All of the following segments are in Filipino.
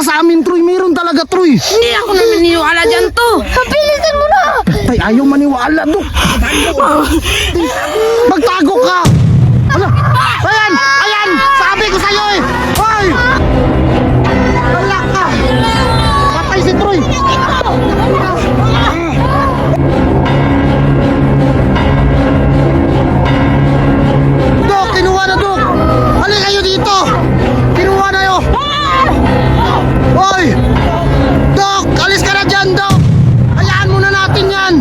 sa amin, Troy. Meron talaga, Troy. Hindi ako naniniwala dyan to. Bilisan mo na! Tay, ayaw maniwala, Dok. Magtago ka! Ano? Ayan! Ayan! Sabi ko sa'yo eh! Hoy! Wala ka! Patay si Troy! Dok! Kinuha na, Dok! Halika kayo dito! Kinuha na yun! Hoy! Dok! Alis ka na dyan, Dok! Hayaan muna natin yan!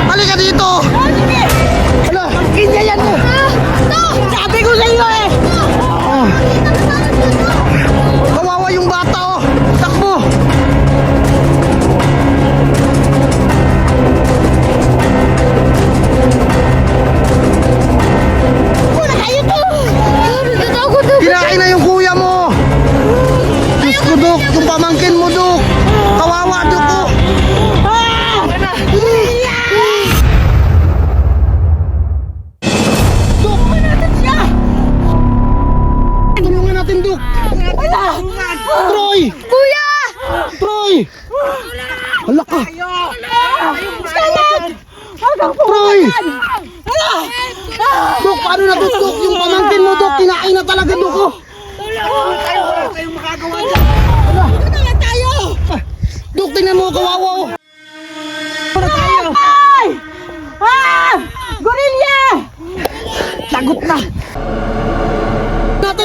Halika dito! Hala! Kinyayan mo! Sabi ko sa iyo eh! Kawawa yung bata oh! Takbo! Wala kayo to! Natatakot ako! Kinain na yung kuya mo! Diyos ko, Dok! Yung pamangkin mo, Dok! Kawawa, Dok oh! Dok! Tulungan natin, Dok! Troy! Kuya! Troy! Hala ka! Troy! Dok, paano na to, Dok? Yung pamangkin mo, Dok, kinain na talaga, Dok oh! Dok, tingnan mo, kawawa oh! Gorilla! Lagot na!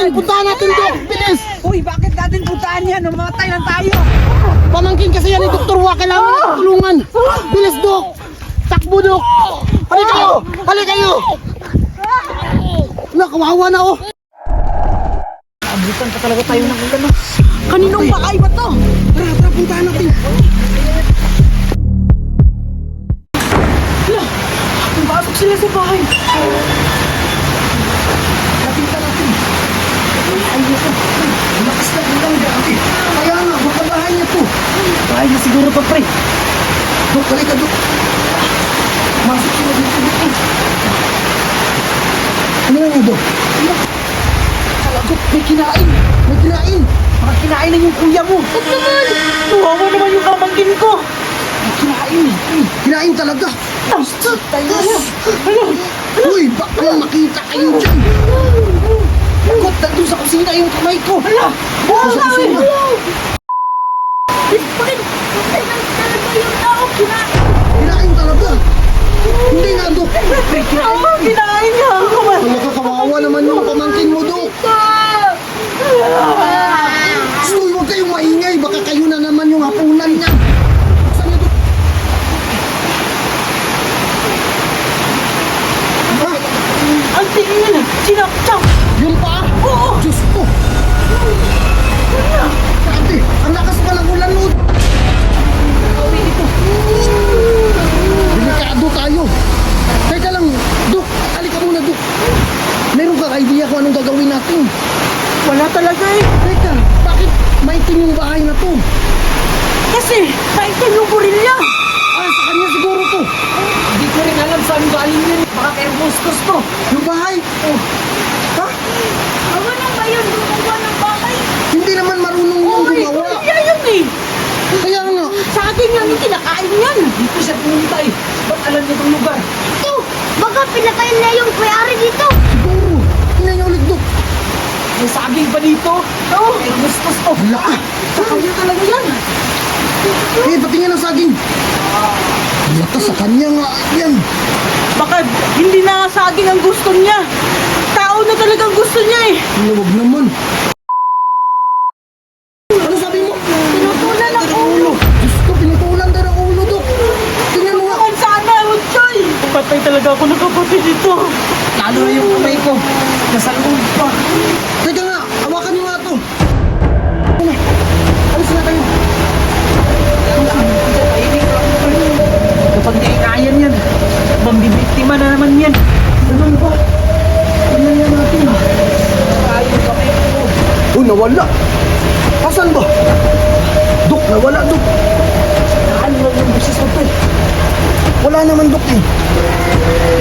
Puntahan natin, Dok! Bilis! Uy, bakit natin puntaan yan? Mamatay lang tayo. Pamangkin kasi yan ni Dr. Wa, kailangan natin tulungan! Bilis, Dok! Takbo, Dok! Halika kayo! Halika kayo! Wala, kawawa na oh! Abutan pa talaga tayo ng ulan. Kaninong bakay ba to? Tara, tara, puntahan natin! Pasok sila sa bahay. Nakita natin! Ay, ito! Lakas na ulang grabe! Kaya nga, baka bahay niya to! Bahay na siguro to, pre. Dok, halika, Dok! Masok sila dito, Dok! Ano nga, Dok? Talagot, may kinain. May kinain! Baka kinain na yung kuya mo. Huwag naman. Tuwawa naman yung kamangkin ko. May kinain! Kinain talaga! Tayo na. Uy, baka makita kayo dyan! Kot, nandun sa kusina yung kamay ko! Hala! Sa kusina! Bakit? Talaga yung tao kinain. Kinain talaga! Hindi nga, Dok! Kinain niya ako. Talaga kawawa naman yung pamangkin mo, Dok! Uy, huwag kayong maingay! Baka kayo na naman yung hapunan niya! Saan niyo, Dok? Ha? Ang tingin. Sinakchak. Yun pa? Oo! Diyos ko! Grabe! Ang lakas pa ng ulan, Lord! Delikado tayo! Teka lang, Dok! Halika muna, Dok! Meron kang idea kung anong gagawin natin? Wala talaga eh. Teka, bakit maitim yung bahay na to? Kasi, kaitin yung gorilla. Ah, sa kanya siguro to! Hindi ko rin alam saan galing yun. Baka kay Bustos to. Yung bahay? Oh. Ha? Awa na ba yun? Gumawa ng bahay. Hindi naman marunong yung gumawa! Kaya yun eh. Kaya nga! Sa akin yan, yung kinakain yan. Dito siya pumunta eh. Ba't alam niya itong lugar? Ito! Baka pinakain na yung may-ari dito! Siguro! Tingnan niyo ulit, Dok! May saging pa dito. Oo. Kay Bustos to. Wala ka! Sa kanya talaga yan. Eh, patingin ang saging! Wala ka, sa kanya nga yan! Baka hindi na saging ang gusto niya. Tao na talagang gusto niya eh. Huwag naman! Ano sabi mo? Pinutulan ang ulo. Diyos ko, pinutulan daw ang ulo, Dok! Tingnan mo nga! Kung sana, Uchoy. Patay talaga ako ng kapatid dito. Lalo na yung kamay ko. Nasa loob pa. Teka nga, hawakan niyo nga to! Ano? Alis na tayo! Kapag di kinayan yan, mambibiktima na naman yan. Ganun ba? Tingnan nga natin. Ayaw kamay ko. Oh, nawala! Asan ba? Dok, nawala, Dok! Ano lang yung boses ko, pre? Wala naman, Dok eh!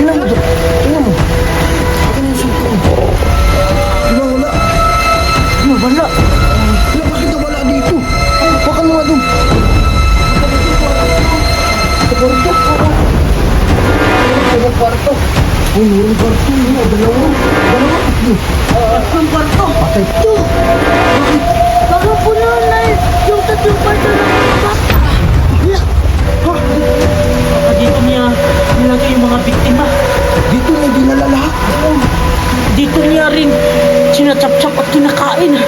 Tingnan mo, Dok! Tingnan mo! Tingnan mo yung suko ko. Wala, wala! Ano, wala. Wala, bakit nawala dito? Oh, meron kwarto. Dalawa. Tatlo. Tatlong kwarto. Patay to. Baka puno na yung tatlong kwarto ng bata. Baka dito niya nilagay yung mga biktima. Dito niya dinala lahat. Dito niya rin sinachap-chap at kinakain.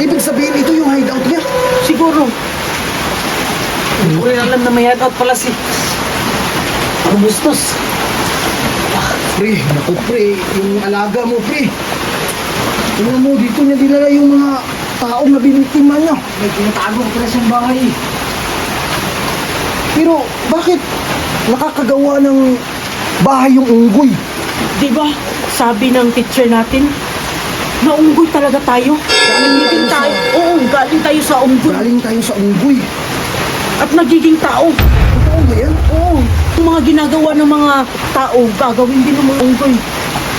Ibig sabihin, ito yung hideout niya. Siguro. Hindi ko rin alam na may hideout pala si Arbustos. Pre, naku pre, yung alaga mo pre. Tingnan mo, dito niya dinala yung mga taong nabibiktima niya. May tinatago pala siyang bahay. Pero bakit nakakagawa ng bahay yung unggoy? Di ba? Sabi ng teacher natin, naunggoy talaga tayo. Galing tayo. Oo, galing tayo sa unggoy. Galing tayo sa unggoy. At nagiging tao. Totoo ba yan? Oo. Yung mga ginagawa ng mga tao, gagawin din ng mga unggoy.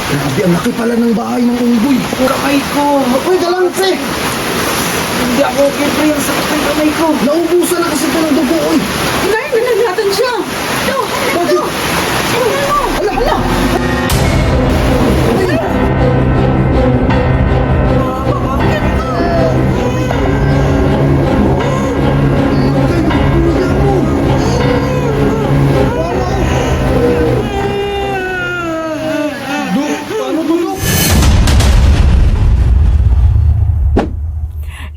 Grabe, ang laki pala ng bahay ng unggoy. Kamay ko. Uy, dalang pre! Hindi ako okay, pre. Ang sakit ng kamay ko. Naubusan na kasi ito ng dugo, uy. Kinain na natin siya. Ito. Bakit? Hala, hala!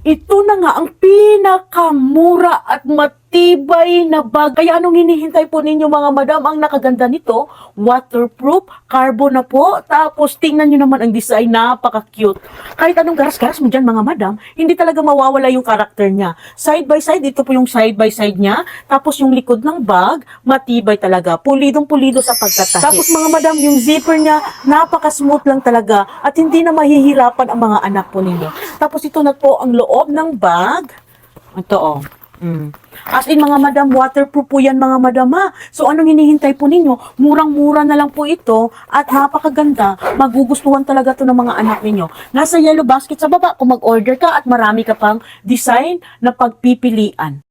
Ito na nga ang pinakamura at matibay na bag. Kaya anong hinihintay po ninyo mga madam? Ang nakaganda nito, waterproof, carbon na po. Tapos tingnan nyo naman ang design, napaka-cute. Kahit anong garas-garas mo dyan mga madam, hindi talaga mawawala yung karakter niya. Side by side, ito po yung side by side niya. Tapos yung likod ng bag, matibay talaga. Pulidong-pulido sa pagkatahi. Tapos mga madam, yung zipper niya, napaka-smooth lang talaga. At hindi na mahihirapan ang mga anak po ninyo. Tapos ito na po ang loob ng bag. Ito oh. As in mga madam, waterproof po yan mga madam ha. So anong hinihintay po ninyo? Murang-mura na lang po ito at napakaganda. Magugustuhan talaga to ng mga anak ninyo. Nasa yellow basket sa baba kung mag-order ka at marami ka pang design na pagpipilian.